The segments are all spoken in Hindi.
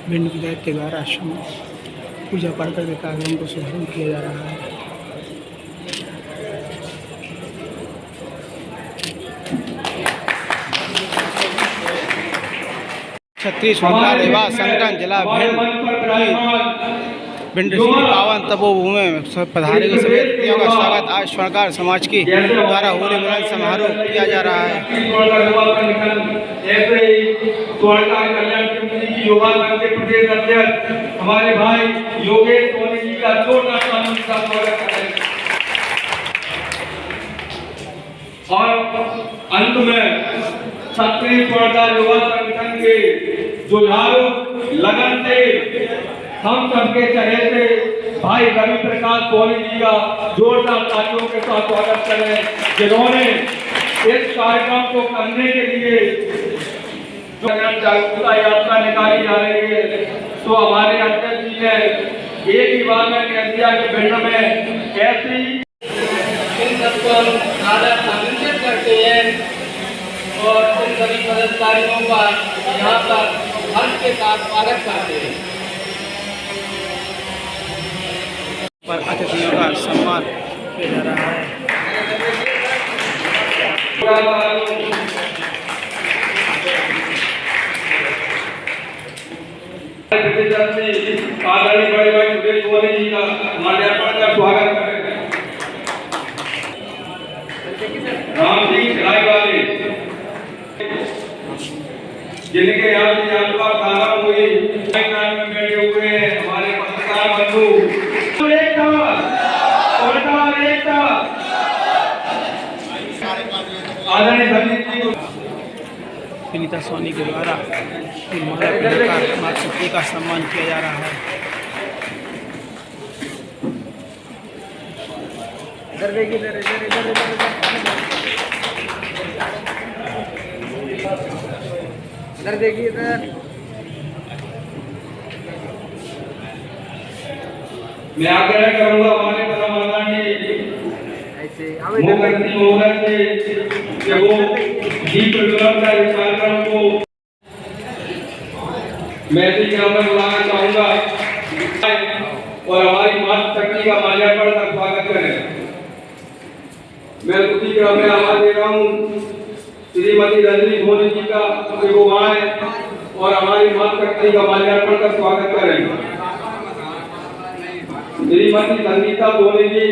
भिंड विधायक के द्वारा आश्रम पूजा पाठ करके कार्यक्रम को शुभारंभ किया जा रहा है। क्षत्रिय स्वतंत्रता दिवस संगठन जिला भिंड की पावन तपोभूमि में पधारे हुए सभी अतिथियों का स्वागत आज स्वर्णकार समाज के द्वारा होली मिलन समारोह किया जा रहा है। प्रदेश अध्यक्ष हमारे भाई योगेश सोनी जी का जोरदार स्वागत करें। और अंत में क्षत्रिय स्वर्णकार युवा संगठन के जुझारू लगन से हम सबके चहेते भाई रवि प्रकाश सोनी जी का जोरदार तालियों के साथ स्वागत करें, जिन्होंने इस कार्यक्रम को करने के लिए जागरूकता यात्रा निकाली जा रही है। तो हमारे अध्यक्ष जी ने एक ही बार में कह दिया कि भिंड में ऐसी इन सबको आदर अभिनंदन करते हैं और उन सभी पदाधिकारियों का यहाँ पर हर्ष के साथ स्वागत करते हैं। पर अतिथियों का सम्मान किया जा रहा है। आदरणीय बड़े भाई योगेश सोनी जी का माल्यार्पण का स्वागत करें। राम सिंह राय वाले जिनके यहाँ से यात्रा प्रारंभ हुई में बैठे हुए हैं हमारे पत्रकार बंधु विनीता सोनी के द्वारा मातृशक्ति का सम्मान किया जा रहा है। इधर देखिए, इधर इधर इधर इधर देखिए, इधर मैं आग्रह करूंगा हमारे परमानंद मुखर्जी महोदय से कि वो दीप प्रज्वलन का इस कार्यक्रम को मैं भी में बुलाना चाहूंगा और हमारी मातृशक्ति का माल्यार्पण का स्वागत करें। मैं उसी क्रम में आवाज दे रहा हूँ श्रीमती रजनी सोनी जी का कि वो आए और हमारी मातृशक्ति का माल्यार्पण का स्वागत करें। श्रीमती संगीता सोनी जी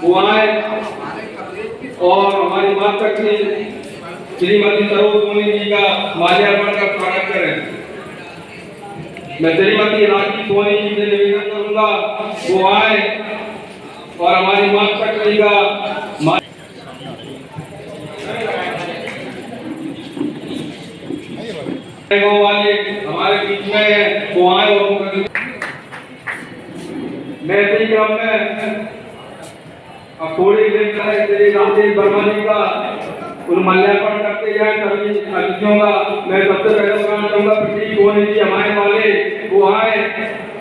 वो आए और हमारी मातृशक्ति श्रीमती सरोज सोनी जी का माल्यार्पण का स्वागत करें। मैं श्रीमती राखी सोनी जी से निवेदन करूंगा वो आए और हमारी मातृशक्ति का वाले हमारे बीच में वो आए और मैं इसी क्रम में अब थोड़ी देर पहले श्री रामदेव वर्मा जी का उन माल्यार्पण करते जाए सभी अतिथियों का मैं सबसे पहले कहना चाहूंगा प्रतीक सोनी जी हमारे वाले वो आए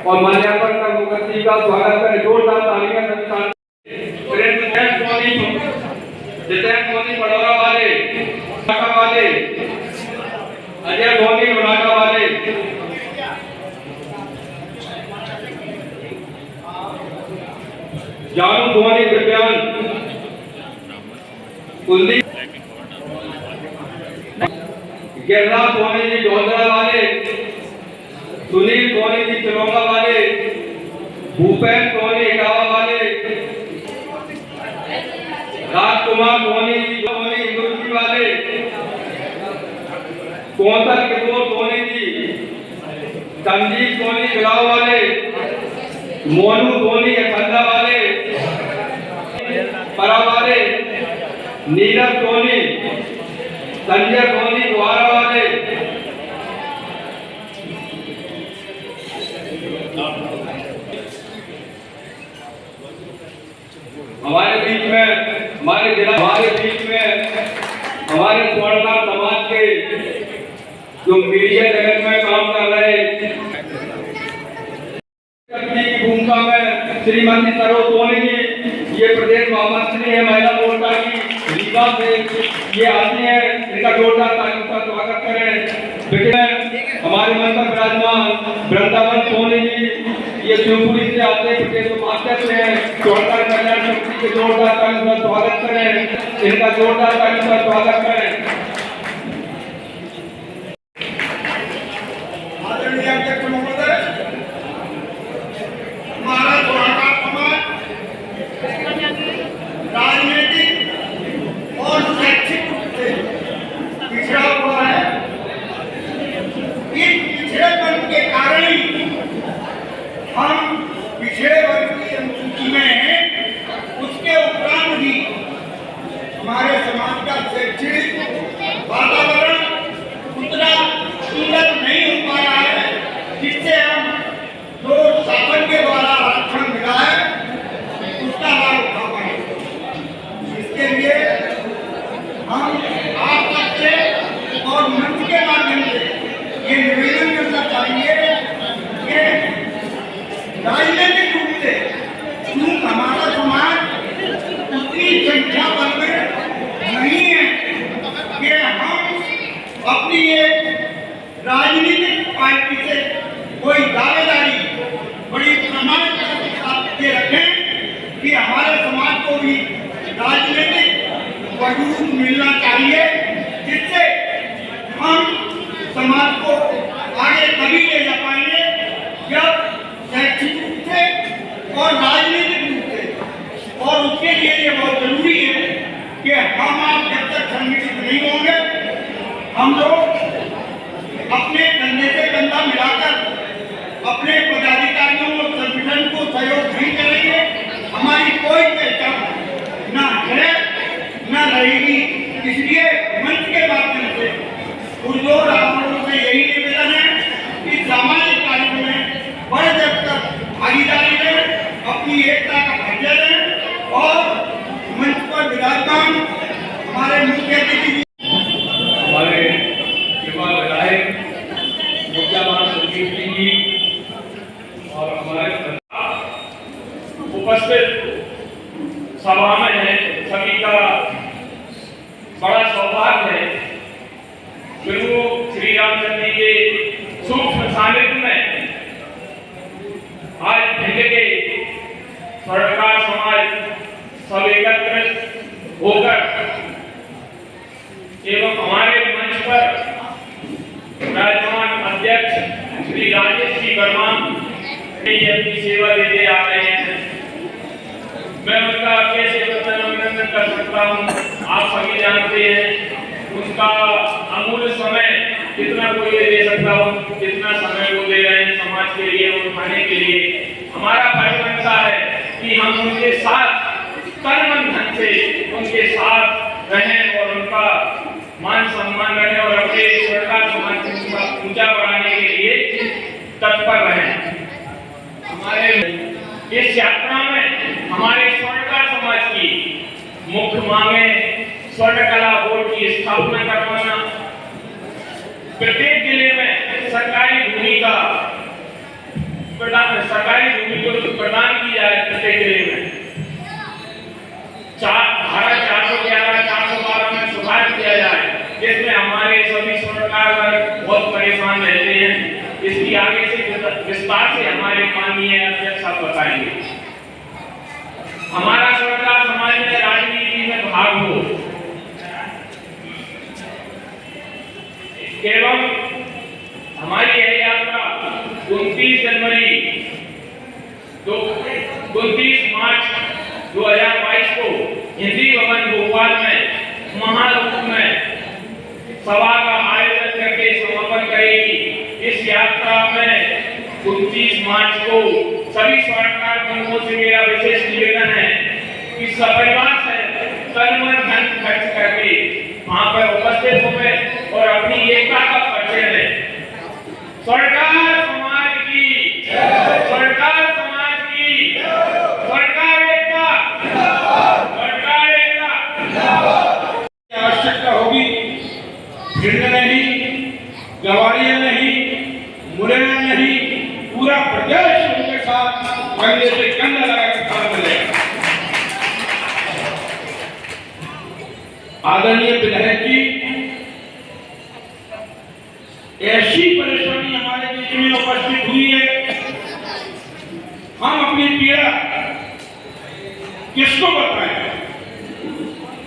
और माल्यार्पण कर मुखर्जी का स्वागत करें। जोरदार तालियां जितेंद्र सोनी बड़ौरा वाले अजय सोनी लोनाका वाले जानू सोनी दिव्यांग कुलदीप गिरिराज सोनी जी डोंगरा वाले सुनील सोनी जी चिलौंगा वाले भूपेन सोनी इटावा वाले राजकुमार सोनी इंदुरी वाले कौंसल किशोर सोनी जी संजीव सोनी बिलाव वाले मोनू सोनी खंडा वाले परा वाले नीरज सोनी संजय सोनी द्वारा वाले हमारे बीच में हमारे स्वर्णकार समाज के जो मीडिया जगत में काम कर रहे की भूमिका में श्रीमती सरोज सोनी जी ये प्रदेश महामंत्री है महिला मोर्चा की रीवा से ये आती है, इनका जोरदार तालियों का स्वागत करें। विद्यमान वृंदावन सोनी जी ये शिवपुरी से आते हैं, प्रदेश उपाध्यक्ष हैं, जोरदार कल्याण समिति के जोरदार ताली से स्वागत करें, इनका जोरदार ताली से स्वागत करें। आदरणीय अध्यक्ष महोदय, हमारा गोलाकार समाज राजनीतिक और शैक्षिक रूप से पिछड़ा हुआ है। इस पिछड़ेपन के कारण ही हम पिछड़े वर्ग की अनुसूची में हैं। उसके उपरांत भी हमारे समाज का शैक्षणिक वातावरण उतना सुंदर नहीं हो पा रहा है, जिससे हम जो शासन के द्वारा आरक्षण मिला है उसका लाभ उठा पाए। इसके लिए हम आप सबसे और मंच के माध्यम से ये निवेदन करना चाहिए कि राजनीतिक रूप से क्योंकि हमारा समाज उतनी संख्या बल में नहीं है कि हम अपनी एक राजनीतिक पार्टी से कोई दावेदारी बड़ी प्रमाणिकता के साथ ये रखें कि हमारे समाज को भी राजनीतिक वजूद मिलना चाहिए, जिससे हम समाज को आगे तभी ले जा पाएंगे जब शैक्षिक रूप से और राजनीतिक रूप से, और उसके लिए ये बहुत जरूरी है कि हम आप जब तक संगठित नहीं होंगे, हम लोग अपने कंधे से कंधा मिलाकर अपने पदाधिकारियों और संगठन को सहयोग नहीं करेंगे, हमारी कोई पहचान न है न रहेगी। इसलिए मंच के माध्यम से पुरजोर आप लोगों से यही निवेदन है कि सामाजिक कार्यों में बढ़ चढ़कर भागीदारी लें, अपनी एकता का परिचय दें और मंच पर विराजमान हमारे मुख्य अतिथि हमारे युवा विधायक मुद्दामान सुजीत जी और हमारे उपस्थित सभा में है, सभी का बड़ा सौभाग्य है। प्रभु श्री रामचंद्र जी के सूक्ष्म सानिध्य में आज भिंड के स्वर्णकार समाज सब एकत्रित होकर एवं हमारे मंच पर राजमान अध्यक्ष श्री राजेश जी वर्मा अपनी सेवा देते आ रहे हैं। मैं उनका कैसे अभिनंदन कर सकता हूँ, आप सभी जानते हैं उनका अमूल्य समय कितना कोई दे सकता हूँ, कितना समय वो दे रहे हैं समाज के लिए और खाने के लिए। हमारा फर्ज बनता है कि हम उनके साथ तन मन धन से उनके साथ रहें और उनका मान सम्मान करें और अपने सरकार समाज को ऊंचा बढ़ाने के लिए तत्पर रहें। हमारे इस यात्रा में हमारे स्वर्णकार समाज की मुख्य मांगे स्वर्ण कला बोर्ड की स्थापना करवाना, प्रत्येक जिले में सरकारी भूमि को प्रदान की जाए। प्रत्येक जिले में धारा 411 412 में सुधार किया जाए, जिसमें हमारे सभी स्वर्णकार बहुत परेशान रहते हैं। इसकी आगे से विस्तार से हमारे माननीय अध्यक्ष साहब बताएंगे। हमारा स्वर्णकार समाज में राजनीति में भाग हो एवं हमारी यह यात्रा 29 मार्च 2022 को हिंदी भवन भोपाल में महारूप में सभा का आयोजन करके समापन करेगी। इस यात्रा में 29 मार्च को सभी स्वर्णकार बंधुओं से मेरा विशेष निवेदन है कि सपरिवार से तन मन धन खर्च करके वहां पर उपस्थित होंगे और अपनी एकता का परिचय दें। स्वर्णकार समाज की, स्वर्णकार समाज की, स्वर्णकार एकता, स्वर्णकार एकता। आवश्यकता होगी, भिंड नहीं, गवाड़िया नहीं, मुरैना नहीं, पूरा प्रदेश उनके साथ कंधे से कंधा लगाकर खड़ा मिलेगा। आदरणीय विधायक जी, ऐसी परेशानी हमारे हमारे बीच में उपस्थित हुई है। हम अपनी पीड़ा किसको बताएं?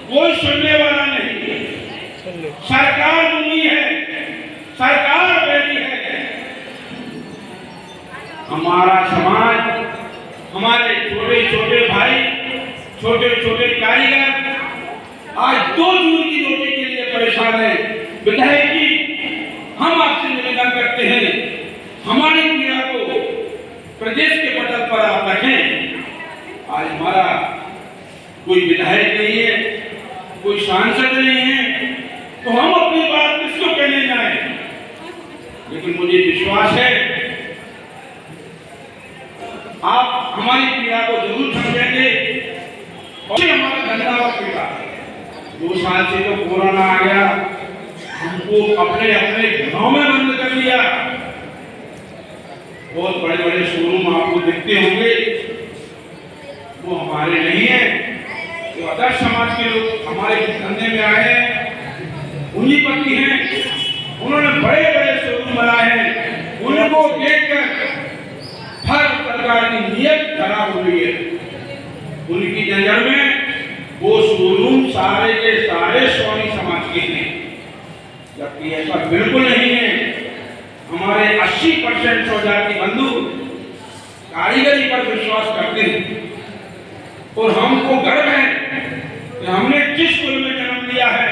कोई सुनने वाला नहीं। सरकार दूनी है, सरकार मेरी है। हमारा समाज, हमारे छोटे छोटे भाई, छोटे छोटे कारीगर आज 2 जून की रोटी के लिए परेशान है। विधायक जी, हम आपसे निवेदन करते हैं, हमारी पीड़ा को प्रदेश के पटल पर आप रखें। आज हमारा कोई विधायक नहीं है, कोई सांसद नहीं है, तो हम अपनी बात किसको कहने जाएं? लेकिन मुझे विश्वास है आप हमारी पीड़ा को जरूर समझेंगे। और हमारा धन्यवाद पीड़ा 2 साल से जो कोरोना आ गया, हमको अपने अपने घरों में बंद कर दिया। बहुत बड़े बड़े शोरूम आपको दिखते होंगे, वो हमारे नहीं है। जो आदर्श समाज के लोग हमारे धंधे में आए हैं, पूंजीपति हैं, उन्होंने बड़े बड़े शोरूम बनाए हैं। उनको देखकर हर प्रकार की नीयत खराब हो गई है। उनकी नजर में वो शोरूम सारे के सारे सोनी समाज के हैं, जबकि ऐसा बिल्कुल नहीं है। हमारे 80% स्वजाति बंधु कारीगरी पर विश्वास करते हैं और हमको गर्व है कि हमने जिस कुल में जन्म लिया है,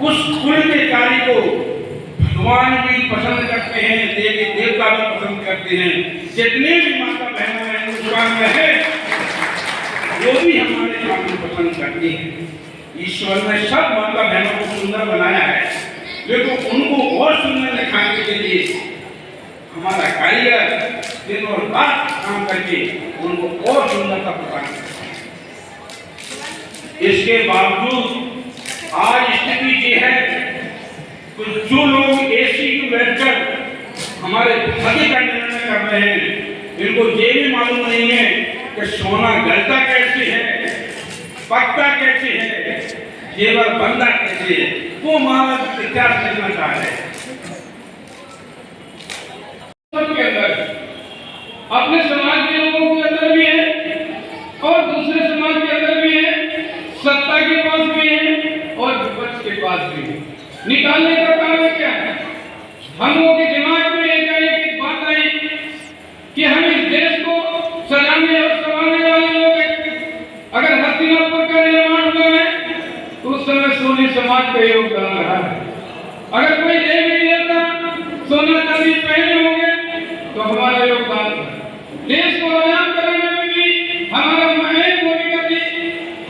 उस कुल के कार्य को भगवान भी पसंद करते हैं, देवी देवता भी पसंद करते हैं। जितने भी माता बहनों हैं हिंदुस्तान में है, वो भी हमारे काम को पसंद करती हैं। ईश्वर ने सब माता बहनों को सुंदर बनाया है, लेकिन उनको और सुंदर दिखाने के लिए हमारा कारीगर दिन और रात काम करके उनको और सुंदरता प्रदान करता है। इसके बावजूद आज स्थिति ये है कि जो लोग एसी में बैठकर हमारे धर्म का निर्णय कर रहे हैं, इनको ये भी मालूम नहीं है कि सोना गलता कैसे है, पकता कैसे है, जेवर बंदा कैसे है। वो महाराज इतिहास लिखना चाह रहे हैं। सबके अंदर, अपने समाज के लोगों के अंदर भी है और दूसरे समाज के अंदर भी है, सत्ता के पास भी है और विपक्ष के पास भी है। निकालने का कारण क्या है? हम लोगों के दिमाग में एक बात आई कि हम इस देश को सजाने और संभालने वाले लोग हैं। अगर हस्तिनापुर का निर्माण हुआ है तो उस समय सोनी समाज का योगदान रहा है। अगर कोई देवी देवता सोना चांदी पहने होंगे तो हमारा योगदान था। देश को आजाद कराने में भी हमारा अहम भूमिका थी।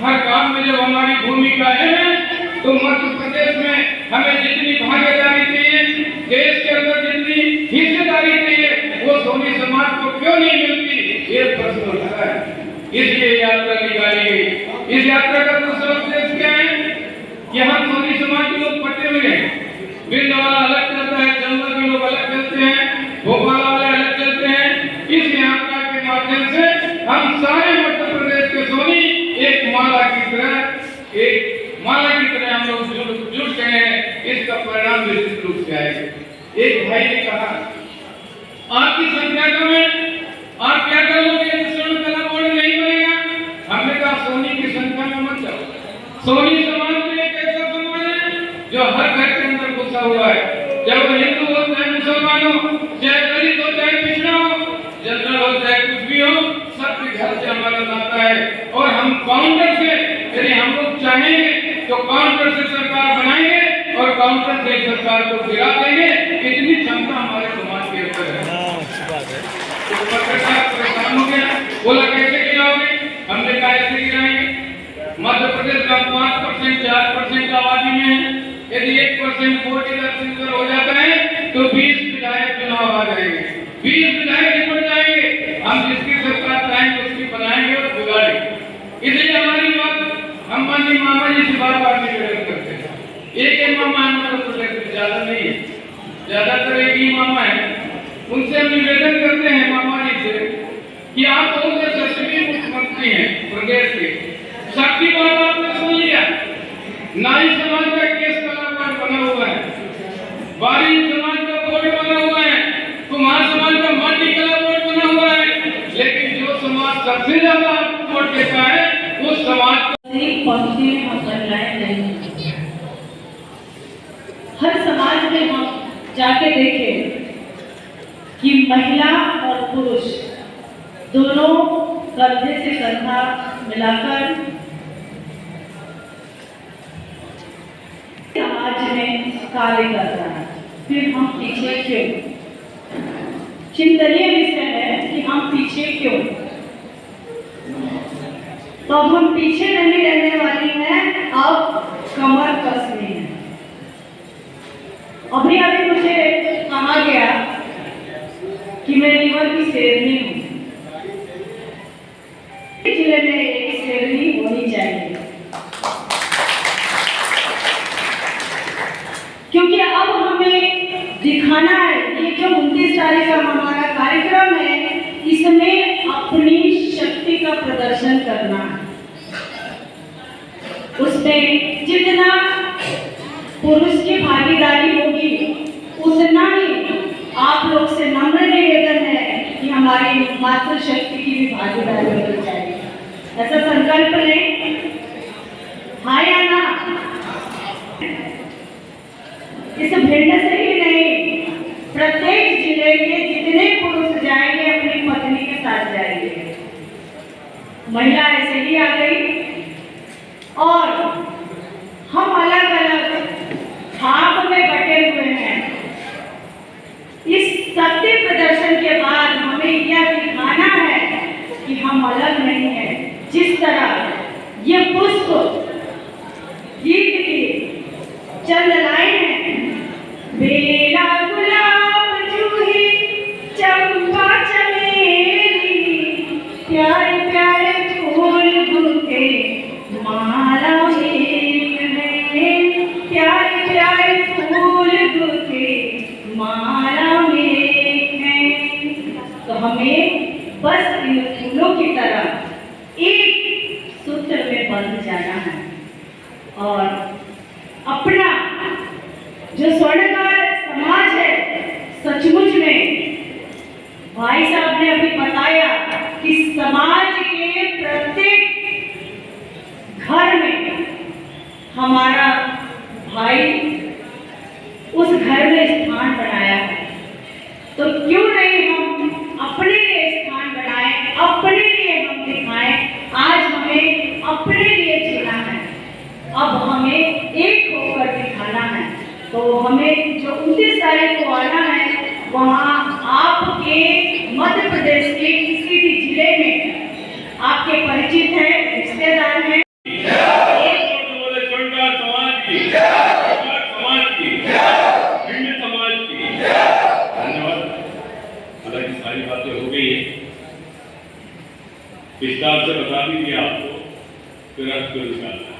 हर काम में जब हमारी भूमिका है तो मध्य प्रदेश में हमें जितनी भागीदारी चाहिए, देश के अंदर जितनी हिस्सेदारी चाहिए, वो सोनी समाज को क्यों नहीं मिलती, ये प्रश्न उठा है। इसलिए यात्रा निकाली गई। इस यात्रा का दूसरा उद्देश्य क्या है कि हम सोनी समाज के लोग पटे हुए हैं। बिंद वाला अलग चलता है, चंबल के लोग अलग चलते हैं, भोपाल वाले अलग चलते हैं। इस यात्रा के माध्यम से हम सारे मध्य प्रदेश के सोनी एक माला की तरह हम लोग जुट गए हैं। इसका परिणाम निश्चित रूप से आएगा। एक भाई ने कहा, आपकी संख्या कम है, आप क्या करोगे? स्वर्ण कला बोर्ड नहीं बनेगा। हमने कहा सोनी की संख्या में मत जाओ। सोनी समाज में एक ऐसा समाज है जो हर घर के अंदर घुसा हुआ है, चाहे वो हिंदू हो, चाहे मुसलमान हो, चाहे दलित हो, चाहे पिछड़ा हो, जनरल हो, चाहे कुछ भी हो, सबके घर से हमारा नाता है। और हम काउंटर से, यदि हम लोग चाहेंगे तो काउंटर से सरकार बनाएंगे और काउंटर से सरकार को गिरा देंगे। इतनी क्षमता हमारे समाज के अंदर है। तो पत्रकार परेशान हो गया, बोला कैसे गिराओगे? हमने कहा ऐसे गिराएंगे। मध्य प्रदेश में 5% 4% आबादी में है। यदि 1% वोट इधर हो जाता है तो 20 विधायक चुनाव आ जाएंगे, 20 विधायक निपट जाएंगे। हम जिसकी सरकार चाहेंगे उसकी बनाएंगे और बिगाड़ेंगे। इसलिए हमारी बात हम माननीय मामा जी से बार-बार निवेदन करते हैं। एक मामा हमारे प्रोजेक्ट ज्यादा नहीं है, ज्यादातर एक ही मामा है। उनसे हम निवेदन करते हैं मामा जी से कि आप बहुत यशस्वी मुख्यमंत्री हैं प्रदेश के। सबकी बात आपने सुन लिया। नाई समाज का केस कलाकार बना हुआ है, बारी समाज का बोर्ड बना हुआ है, कुमार समाज का मल्टी कलर वोट बना हुआ है, लेकिन जो समाज सबसे ज्यादा आपको वोट देता है उस समाज पहुंचने में हम बदलाएं नहीं। हर समाज में हम जाके देखें कि महिला और पुरुष दोनों कंधे से कंधा मिलाकर समाज में कार्य कर रहा है। फिर हम पीछे क्यों? चिंतनीय विषय है कि हम पीछे क्यों? तो अब हम पीछे नहीं रहने वाली हैं, अब कमर कसनी है। अभी मुझे कहा गया कि मैं लीवर की शेरनी हूँ। जिले में एक शेरनी होनी चाहिए, क्योंकि अब हमें दिखाना है। ये जो 29 तारीख का हमारा कार्यक्रम है, इसमें अपनी शक्ति का प्रदर्शन करना है। उसमें जितना पुरुष की भागीदारी होगी उतना ही आप लोग से नम्र निवेदन है कि हमारी मातृशक्ति की भी भागीदारी होनी चाहिए। ऐसा संकल्प लें, हाँ या ना? इस भिन्न से ही नहीं, प्रत्येक जिले के जितने पुरुष जाएंगे अपनी पत्नी के साथ जाएंगे। महिला ऐसे ही आ गई और हम अलग अलग भाग में बटे हुए हैं। इस शक्ति प्रदर्शन के बाद हमें यह दिखाना है कि हम अलग नहीं हैं। जिस तरह ये पुष्प गीत की चंद लाइन है, बेला गुलाब जूही चंपा चमेली, प्यारे प्यारे फूल गुथे माला एक में, प्यारे प्यारे फूल गुथे माला एक में। तो हमें बस इन फूलों की तरह एक सूत्र में बंध जाना है और अपना जो स्वर्णकार समाज है, सचमुच में भाई साहब ने अभी बताया कि समाज के प्रत्येक घर में हमारा भाई उस घर में स्थान बनाया है। तो क्यों नहीं हम अपने लिए स्थान बनाएं, अपने लिए हम दिखाएं। आज हमें अपने लिए जीना है, अब हमें एक होकर दिखाना है। तो हमें जो 29 तारीख को आना है, वहाँ आपके मध्य प्रदेश के किसी भी जिले में आपके परिचित हैं, रिश्तेदार हैं, सारी बातें हो गई है, विस्तार से बता भी दिया आपको, फिर आपको निकालना है।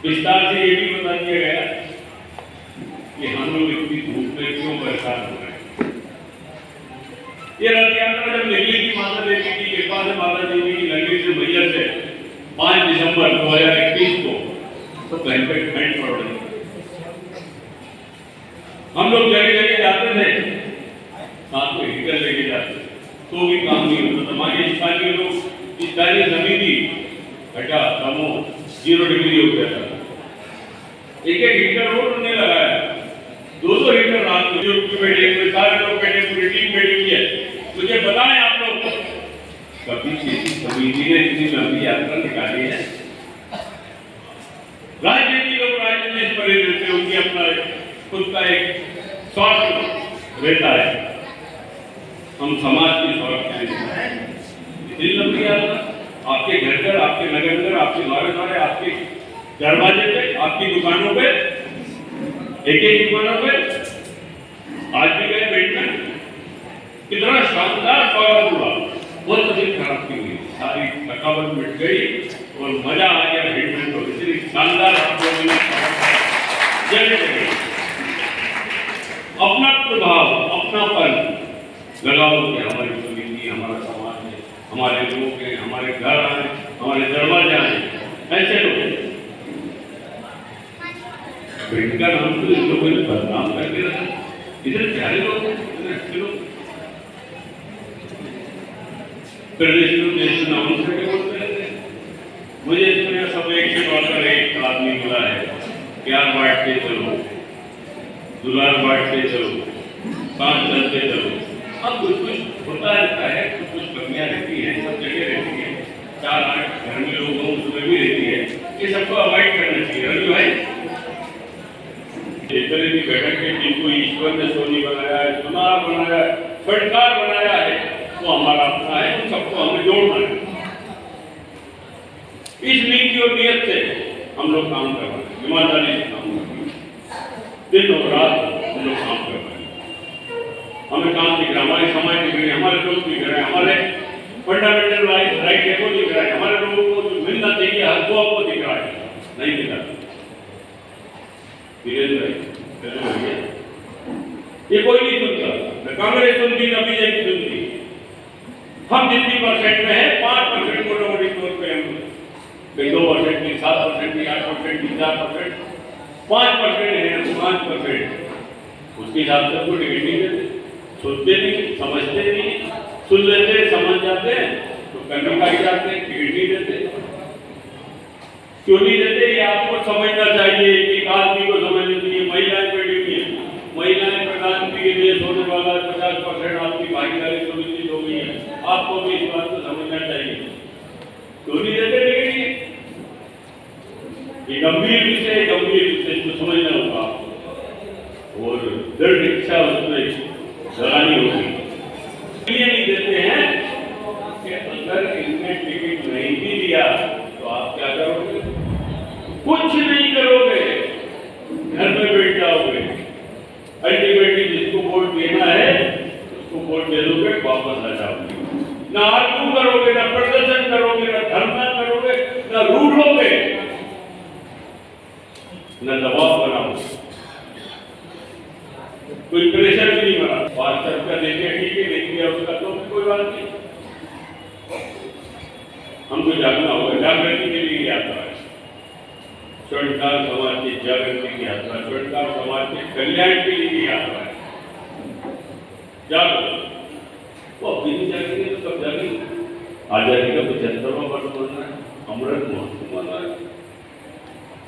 विस्तार से ये भी बता दिया गया कि हम लोग इतनी धूप में क्यों परेशान हो रहे हैं। ये रथ यात्रा जब निकली थी माता देवी की कृपा से, माता देवी की नगरी से मैया से 5 दिसंबर 2021 को, तो भयंकर ठंड पड़ रही। हम लोग जगह जगह जाते थे, साथ में हीटर लेके जाते, तो भी काम नहीं होता। हमारे स्थानीय लोग, स्थानीय समिति घटा कमो 0 डिग्री हो गया था। एक हीटर रोड उन्होंने लगाया, 200 हीटर रात में बैठे हुए, सारे लोग बैठे, पूरी टीम बैठी हुई है। मुझे बताएं आप लोग, कभी किसी समिति ने इतनी लंबी यात्रा निकाली है? राजनीति लोग राजनीति से परे रहते, उनकी अपना खुद का एक स्वार्थ रहता है। हम समाज की स्वार्थ के लिए इतनी लंबी यात्रा, आपके घर घर, आपके नगर घर, आपके द्वारे द्वारे, आपके दरवाजे पे, आपकी दुकानों पे, एक एक दुकानों पे आज भी गए बैठने, कितना शानदार स्वागत हुआ। बहुत तबीयत खराब की हुई, सारी थकावट मिट गई और मजा आ गया बैठने को। इतनी शानदार आप लोगों ने जगह जगह अपना प्रभाव, अपनापन लगाओ कि हमारी समिति, हमारा समाज है, हमारे लोग हैं, हमारे घर आए, हमारे दरवाजे आए, ऐसे लोग। इनका नाम तो इन लोगों ने बदनाम करके रखा। इतने प्यारे लोग हैं, इतने अच्छे लोग। प्रदेश में देश नाम से बोलते रहते हैं। मुझे इसमें सब एक से बढ़कर एक आदमी मिला है, प्यार बांटते चलो, दुलार बांटते चलो, साथ चलते चलो। अब कुछ कुछ होता रहता है, कुछ कुछ कमियां रहती हैं, सब जगह रहती है। 4-8 घर में लोग हों उसमें भी रहती है, ये सबको अवॉइड करना चाहिए। रवि भाई इतने भी बैठक के जिनको ईश्वर ने सोनी बनाया है, सुनार बनाया है, फटकार बनाया है, वो हमारा अपना है, उन सबको हमें जोड़ना है। इस नीति और नियत से हम लोग काम कर रहे हैं, ईमानदारी से काम कर रहे हैं, दिन और रात हम लोग काम कर रहे हैं। हमें काम दिख रहा है, हमारी समाज दिख रही है, हमारे लोग दिख रहे हैं, हमारे फंडामेंटल राइट है वो दिख रहा है, हमारे लोगों को जो मिलना चाहिए हर वो आपको दिख रहा है, नहीं मिला। ये कोई नहीं सुनता, न कांग्रेस सुनती न बीजेपी सुनती। हम जितनी परसेंट में है 5% मोटामोटी तौर पे हम 2% की 7% की 8% की 4%, 5% है 5%। उसके हिसाब से आपको टिकट नहीं देते, सुनते नहीं, समझते नहीं, सुन लेते समझ जाते हैं तो कन्नम खाई जाते हैं, टिकट नहीं देते। क्यों नहीं देते ये आपको समझना चाहिए। एक आदमी को समझना चाहिए, महिलाएं बैठी हुई है, महिलाएं प्रधानमंत्री के देश होने वाला 50% आपकी भागीदारी सुनिश्चित हो गई है, आपको भी इस बात को समझना चाहिए। क्यों नहीं देते टिकट? ये गंभीर विषय को समझना होगा आपको और दृढ़ इच्छा उसमें लगानी होगी। ये नहीं देते हैं कि अगर इनने टिकट नहीं भी दिया तो आप क्या करोगे? कुछ नहीं करोगे, घर में बैठ जाओगे। अल्टीमेटली जिसको वोट देना है उसको वोट दे दोगे, वापस आ जाओगे। ना आर्गू करोगे, ना प्रदर्शन करोगे, ना धरना करोगे, ना रूठोगे, ना दबाव बनाओगे। कोई प्रेशर भी नहीं बना। 500 रुपया देते ठीक है, नहीं दिया उसका तो कोई बात नहीं। हमको जागना होगा, जागृति के लिए यात्रा है, स्वर्णकार समाज की जागृति की यात्रा, स्वर्णकार समाज के कल्याण के लिए यात्रा है। जागो, वो अभी नहीं जागेंगे तो कब जागेंगे? आजादी का 75वां वर्ष मना है, अमृत महोत्सव मना है,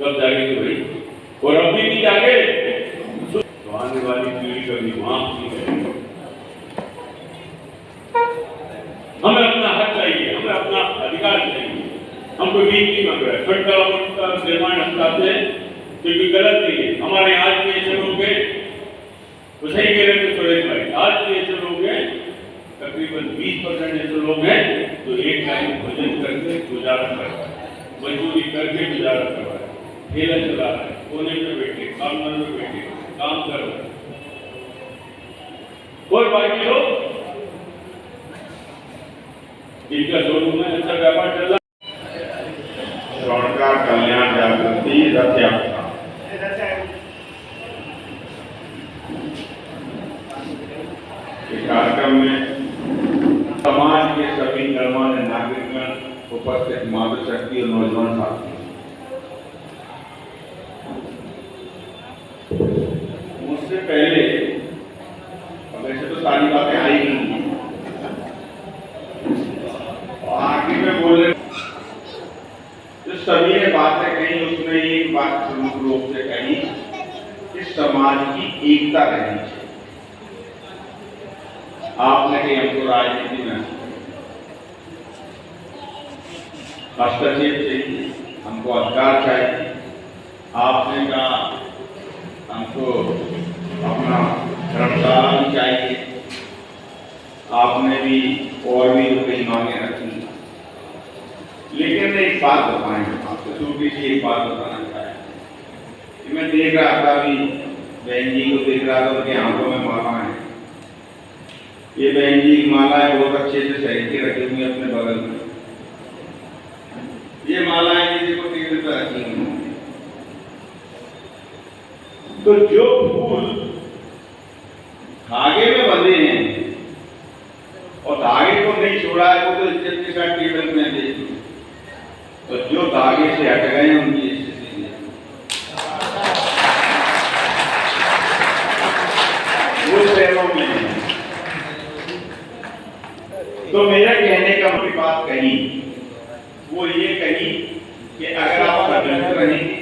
कब जागेंगे भाई? और अभी नहीं जागे तो आने वाली पीढ़ी कभी माफ नहीं करेगी। हमें अपना हक चाहिए, हमें अपना अधिकार चाहिए। हमको बीच नहीं मांग रहा है। फंडामेंटल का निर्माण हम चाहते हैं क्योंकि गलत नहीं है। हमारे आज भी ऐसे लोग हैं, तो सही कह रहे थे सुरेश भाई, आज भी ऐसे लोग हैं, तकरीबन 20% ऐसे लोग हैं तो एक टाइम भोजन करके गुजारा कर रहा है, मजदूरी करके गुजारा कर रहा है, ठेला चला रहा है, कोने पे बैठे, सामने में बैठे काम कर रहा है। और बाकी लोग जिनका शोरूम में अच्छा व्यापार चल रहा है। स्वर्णकार कल्याण जागृति रथ यात्रा इस कार्यक्रम में समाज के सभी गणमान्य नागरिक उपस्थित मातृशक्ति और नौजवान साथी, मुझसे पहले वैसे तो सारी बातें आई नहीं, आगे में बोले जो सभी ने बातें कही उसमें एक बात प्रमुख रूप से कही कि समाज की एकता रहनी चाहिए। आपने कही हमको राजनीति में हस्तक्षेप चाहिए, हमको अधिकार चाहिए। आपने कहा हमको अपना धर्मशाला भी चाहिए। आपने भी और भी जो कई मांगे रखी, लेकिन एक बात बताएं, आपसे छोटी सी एक बात बताना चाहें कि मैं देख रहा था अभी बहन जी को देख रहा था, उनके हाथों में माला है। ये बहन जी की मालाएं बहुत अच्छे से सही के रखी हुई अपने बगल में। ये मालाएं किसी को टेबल पर रखी हुई, तो जो फूल धागे में बंधे हैं और धागे को नहीं छोड़ा है वो तो इज्जत के साथ टेबल में देखिए, तो जो धागे से हट गए हैं उनकी स्थिति तो मेरा कहने का कोई बात कही, वो ये कही कि अगर आप संगठित रहेंगे,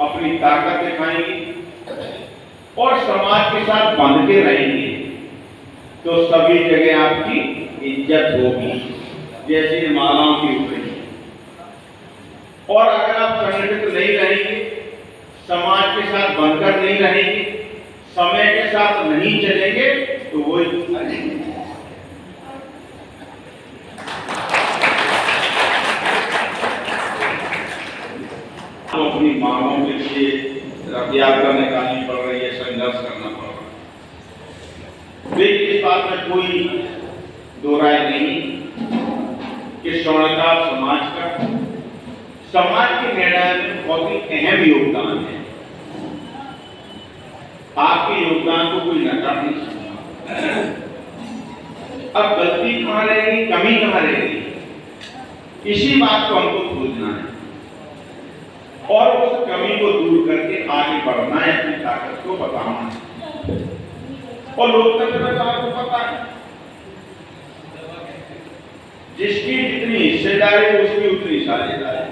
अपनी ताकत दिखाएंगे और समाज के साथ बंध के रहेंगे, तो सभी जगह आपकी इज्जत होगी, जैसी मालाओं की ऊपरी। और अगर आप संगठित नहीं रहेंगे, समाज के साथ बनकर नहीं रहेंगे, समय के साथ नहीं चलेंगे, तो वो तो अपनी मांगों के लिए यात्रा निकालनी पड़ रही है, संघर्ष करना पड़ रहा है। लेकिन इस बात में कोई दो राय नहीं कि स्वर्णकार समाज के निर्णय में बहुत ही अहम योगदान है। आपके योगदान को कोई नकार नहीं सकता। अब गलती कहां रहेगी, कमी कहां रहेगी, इसी बात को हमको खोजना है और उस कमी को दूर करके आगे बढ़ना है, अपनी ताकत को बताना है। और लोकतंत्र में तो आपको पता है, जिसकी जितनी हिस्सेदारी उसकी उतनी साझेदारी।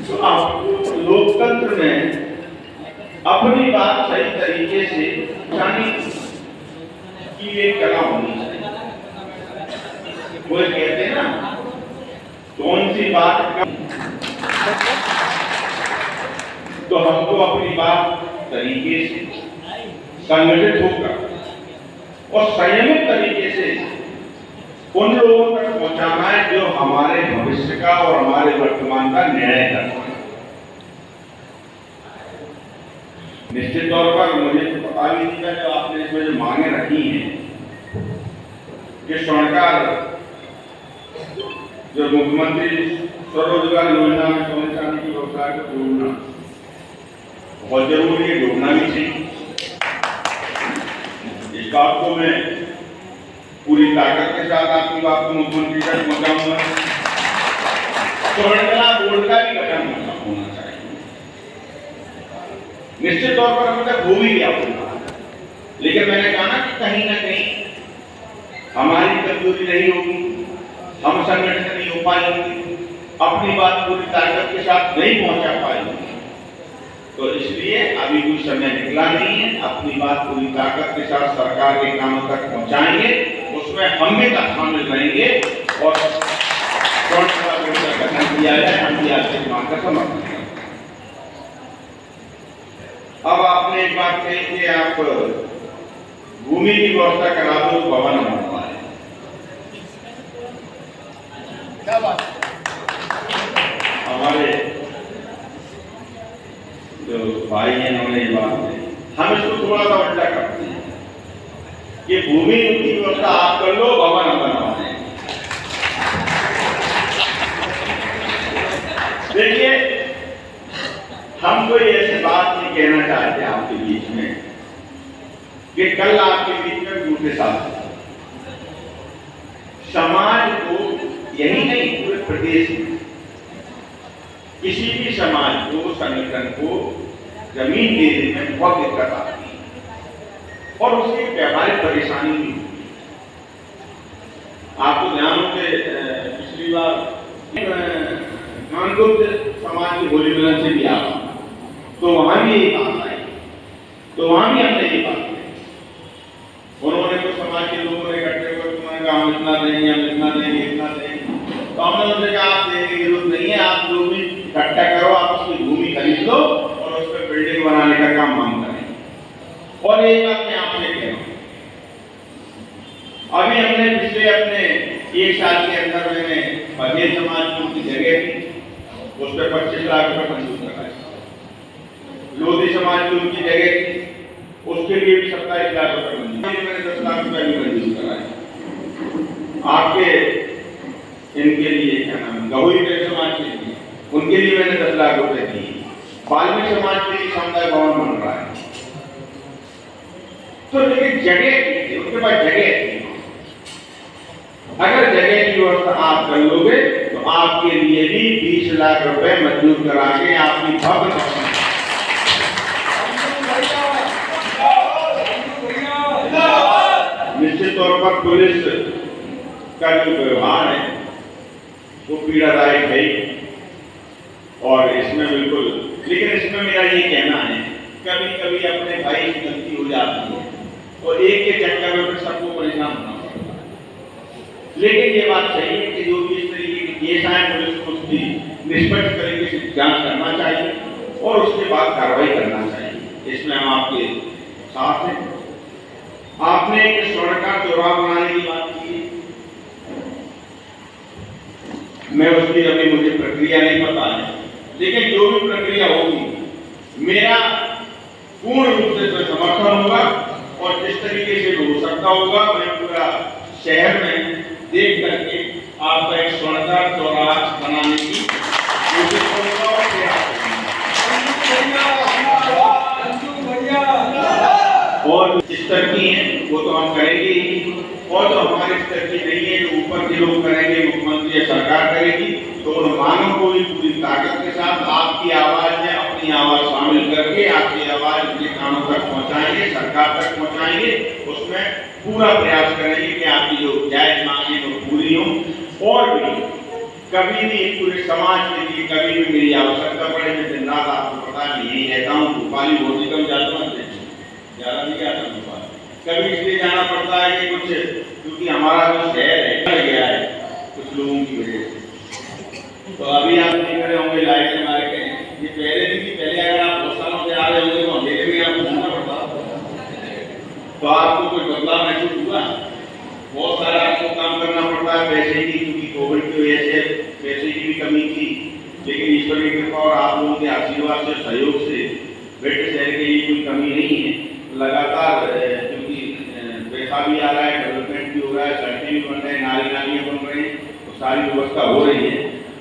तो आपको लोकतंत्र में अपनी बात सही तरीके से जानी की एक कला होनी चाहिए। वो कहते हैं ना, कौन सी बात तो हमको अपनी बात तरीके से संगठित होकर और संयमित तरीके से उन लोगों तक पहुंचाना है जो हमारे भविष्य का और हमारे वर्तमान का निर्णय करते हैं। निश्चित तौर पर मुझे तो पता भी नहीं था, जो आपने इसमें जो मांगे रखी हैं कि स्वर्णकार जो मुख्यमंत्री स्वरोजगार योजना में सोने चांदी की व्यवसाय को जोड़ना बहुत जरूरी है, जोड़ना भी चाहिए। इस बात को मैं पूरी ताकत के साथ आपकी बात को मुख्यमंत्री तक पहुंचाऊंगा। स्वर्णकला बोर्ड का भी गठन होना चाहिए। निश्चित तौर पर अभी तक हो भी गया होगा, लेकिन मैंने कहा ना कि कहीं ना कहीं हमारी कमजोरी नहीं होगी, हम संगठित नहीं हो पाएंगे, अपनी बात पूरी ताकत के साथ नहीं पहुंचा पाएंगे। तो इसलिए अभी कोई समय निकला नहीं है, अपनी बात पूरी ताकत के साथ सरकार के कामों तक पहुंचाएंगे, उसमें हम भी शामिल रहेंगे और स्वर्णकला बोर्ड का गठन किया जाए। हम भी आपकी मांग का समर्थन करेंगे। अब आपने एक बात कही कि आप भूमि की व्यवस्था करा दो, भवन बनवा है। क्या बात? हमारे जो भाई हैं उन्होंने ये बात कही, हम इसको थोड़ा सा उल्टा करते हैं कि भूमि की व्यवस्था आप कर लो, भवन हम बनवाए। देखिए, हम कोई ऐसी बात नहीं कहना चाहते आपके बीच में कि कल आपके बीच में दूसरे साथ समाज को, यही नहीं पूरे प्रदेश में किसी भी समाज को, संगठन को जमीन देने में बहुत दिक्कत आती है और उसकी व्यापारिक परेशानी भी होती है। आपको ध्यान हो कि पिछली बार कानपुर समाज की होली मिलन से भी आया, तो वहां भी यही बात आई, तो वहां भी हमने यही बात की। उन्होंने कुछ समाज के लोगों ने इकट्ठे हुए, उन्होंने कहा हम इतना देंगे, हम इतना देंगे, इतना देंगे। तो हमने उनसे कहा आप देने की जरूरत नहीं है, आप जो भी इकट्ठा करो, आप उसकी भूमि खरीद लो और उस पर बिल्डिंग बनाने का काम हम करें। और एक बात मैं आपसे कह रहा हूँ, अभी हमने पिछले अपने एक साल के अंदर मैंने बघेल समाज की उनकी जगह थी, उस पर 25 लाख रुपए मंजूर कराए। लोधी समाज की उनकी जगह थी, उसके लिए भी 27 लाख रुपए मंजूर, मैंने 10 लाख रुपए भी मंजूर कराए। आपके इनके लिए क्या नाम, गहोई समाज के लिए, उनके लिए मैंने 10 लाख रुपए दिए। वाल्मीकि समाज के लिए समुदाय भवन बन रहा है। तो लेकिन जगह थी, उनके पास जगह थी। अगर जगह की व्यवस्था आप कर लोगे तो आपके लिए भी 20 लाख रुपए मंजूर करा के आपकी भव्य तौर पर पुलिस का जो व्यवहार है वो पीड़ादायक है और इसमें बिल्कुल, लेकिन इसमें मेरा ये कहना है कभी कभी अपने भाई की गलती हो जाती है और एक के चक्कर में फिर सबको परेशान होना पड़ता है। लेकिन ये बात सही है कि जो भी इस तरीके के केस आए पुलिस को उसकी निष्पक्ष तरीके से जांच करना चाहिए और उसके बाद कार्रवाई करना चाहिए। इसमें हम आपके साथ हैं। आपने एक सड़क चौराहा बनाने की बात की, मैं उसकी अभी मुझे प्रक्रिया नहीं पता है, लेकिन जो भी प्रक्रिया होगी मेरा पूर्ण रूप से समर्थन होगा और जिस तरीके से हो सकता होगा मैं पूरा शहर में देख करके आपका एक स्वर्णकार चौराहा बनाने की कोशिश करूंगा और प्रयास करूंगा। और स्तर की है वो तो हम करेंगे ही, और जो हमारे स्तर की नहीं है जो ऊपर के लोग करेंगे, मुख्यमंत्री या सरकार करेगी, तो उन मांगों को भी पूरी ताकत के साथ आपकी आवाज में अपनी आवाज शामिल करके आपकी आवाज उनके कानों तक पहुंचाएंगे, सरकार तक पहुंचाएंगे। उसमें पूरा प्रयास करेंगे कि आपकी जो जायज मांगे वो पूरी हो। और भी कभी भी पूरे समाज के लिए कभी भी मेरी आवश्यकता पड़े, मैं दिन रात आपको पता नहीं यही रहता हूँ, भोपाल ही बहुत ही कम जाता हूँ, ज्यादा नहीं जाता भोपाल। कभी इसलिए जाना पड़ता है कि कुछ क्योंकि हमारा जो शहर है बढ़ गया है कुछ लोगों की वजह से। तो अभी आप देख रहे होंगे लाइट हमारे ये पहले थी, पहले अगर आप बहुत सालों से आ रहे होंगे तो अंधेरे में आपको घूमना पड़ता, तो आपको कोई बदलाव महसूस हुआ? बहुत सारा आपको काम करना पड़ता है पैसे की, क्योंकि कोविड की वजह से पैसे की भी कमी थी, लेकिन ईश्वर की कृपा और आप लोगों के आशीर्वाद से सहयोग से बेटे शहर के लिए कोई कमी नहीं है। लगातार क्योंकि पैसा भी आ रहा है, डेवलपमेंट भी हो रहा है, सड़कें भी बन रहे हैं, नालियाँ बन रही हैं, तो सारी व्यवस्था हो रही है।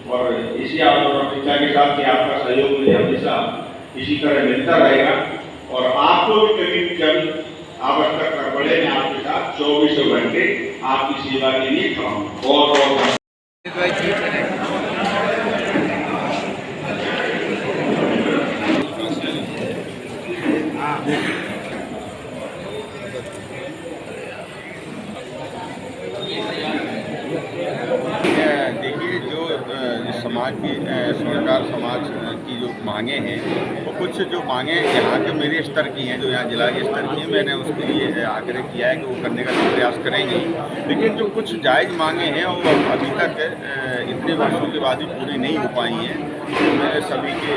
और इसी अपेक्षा के साथ कि आपका सहयोग मुझे हमेशा इसी तरह मिलता रहेगा और आपको भी कभी जब आवश्यकता पड़े मैं आपके साथ 24 घंटे आपकी सेवा के लिए खड़ा हूँ। बहुत बहुत देखिए, जो समाज की स्वर्णकार समाज की जो मांगे हैं वो कुछ जो मांगे यहाँ के मेरे स्तर की हैं, जो यहाँ जिला के स्तर की हैं, मैंने उसके लिए आग्रह किया है कि वो करने का प्रयास करेंगे। लेकिन जो कुछ जायज़ मांगे हैं वो अभी तक इतने वर्षों के बाद भी पूरी नहीं हो पाई हैं। तो मैंने सभी के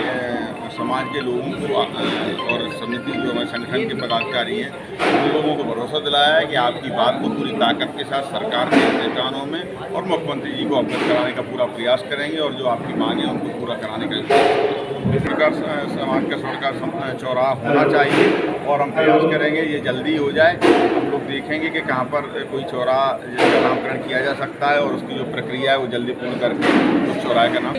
समाज के लोगों को और समिति जो हमारे संगठन के पदाधिकारी हैं उन लोगों को भरोसा दिलाया है कि आपकी बात को पूरी ताकत के साथ सरकार के कानों में और मुख्यमंत्री जी को अवगत कराने का पूरा प्रयास करेंगे और जो आपकी मांग है उनको पूरा कराने का सरकार समाज का स्वर्णकार चौराहा होना चाहिए और हम प्रयास करेंगे ये जल्दी हो जाए। हम लोग देखेंगे कि कहाँ पर कोई चौराहा जिसका नामकरण किया जा सकता है और उसकी जो प्रक्रिया है वो जल्दी पूर्ण करके उस चौराहे का नाम